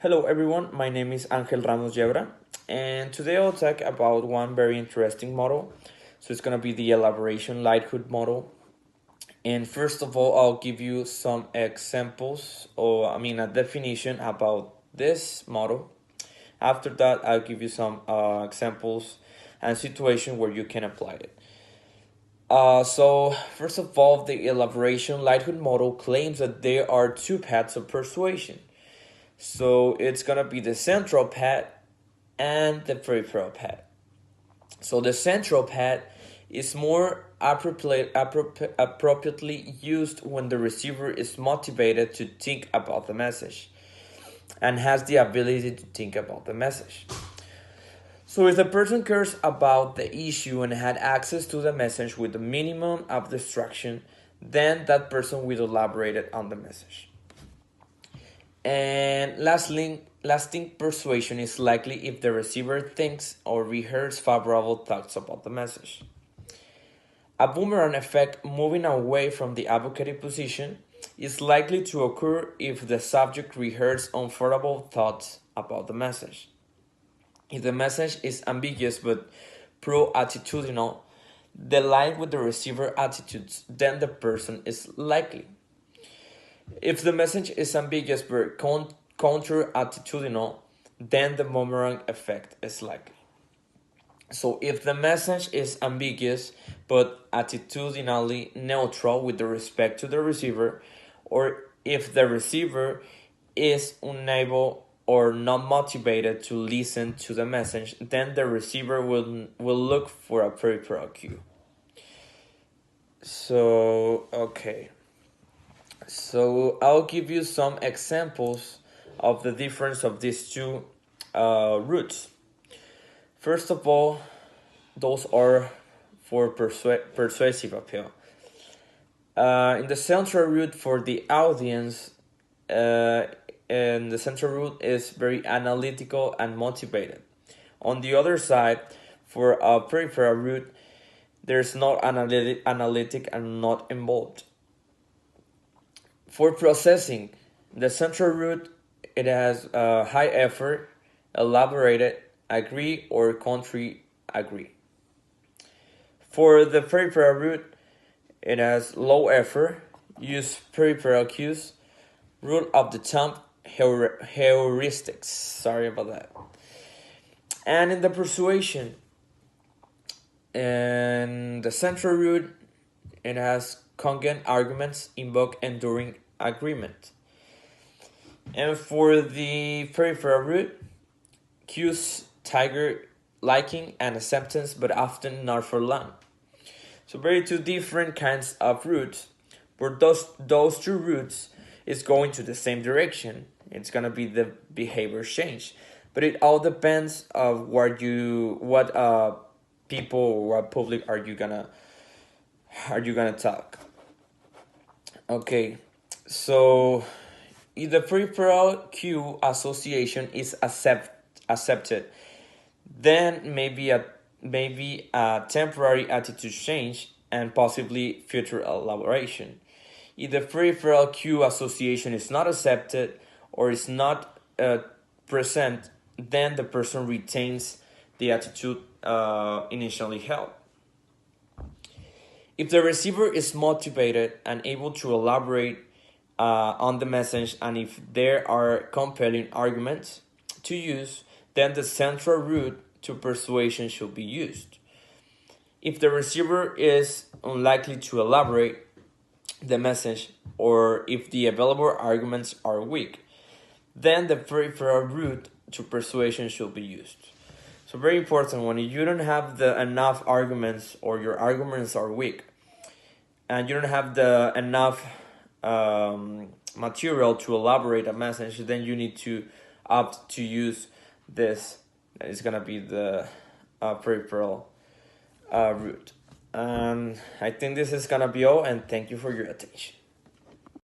Hello everyone, my name is Angel Ramos Yebra, and today I'll talk about one very interesting model. So it's gonna be the elaboration likelihood model. And first of all, I'll give you some examples, or a definition about this model. After that, I'll give you some examples and situation where you can apply it. So first of all, the elaboration likelihood model claims that there are two paths of persuasion. So it's gonna be the central path and the peripheral path. So the central path is more appropriately used when the receiver is motivated to think about the message and has the ability to think about the message. So if the person cares about the issue and had access to the message with the minimum of distraction, then that person will elaborate it on the message. And lasting persuasion is likely if the receiver thinks or rehearses favorable thoughts about the message. A boomerang effect moving away from the advocating position is likely to occur if the subject rehearses unfavorable thoughts about the message. If the message is ambiguous but pro-attitudinal, the line with the receiver attitudes, then the person is likely. If the message is ambiguous but counter-attitudinal, then the boomerang effect is likely. So if the message is ambiguous but attitudinally neutral with respect to the receiver, or if the receiver is unable or not motivated to listen to the message, then the receiver will look for a peripheral cue. So I'll give you some examples of the difference of these two routes. First of all, those are for persuasive appeal. In the central route for the audience, and the central route is very analytical and motivated. On the other side, for a peripheral route, there's not analytic and not involved. For processing, the central route, it has high effort, elaborated, agree or contrary agree. For the peripheral route, it has low effort, use peripheral cues, rule of the thumb, heuristics. Sorry about that. And in the persuasion, in the central route, it has congruent arguments, invoke enduring agreement. And for the peripheral route, cues tiger liking and acceptance, but often not for long. So very two different kinds of routes. For those two routes is going to the same direction. It's gonna be the behavior change, but it all depends of what people or what public are you gonna talk. Okay, so if the peripheral cue association is accepted, then maybe a temporary attitude change and possibly future elaboration. If the peripheral cue association is not accepted or is not present, then the person retains the attitude initially held. If the receiver is motivated and able to elaborate on the message, and if there are compelling arguments to use, then the central route to persuasion should be used. If the receiver is unlikely to elaborate the message, or if the available arguments are weak, then the peripheral route to persuasion should be used. So very important, when you don't have enough arguments or your arguments are weak and you don't have enough material to elaborate a message, then you need to opt to use this. It's gonna be the peripheral route. I think this is gonna be all, and thank you for your attention.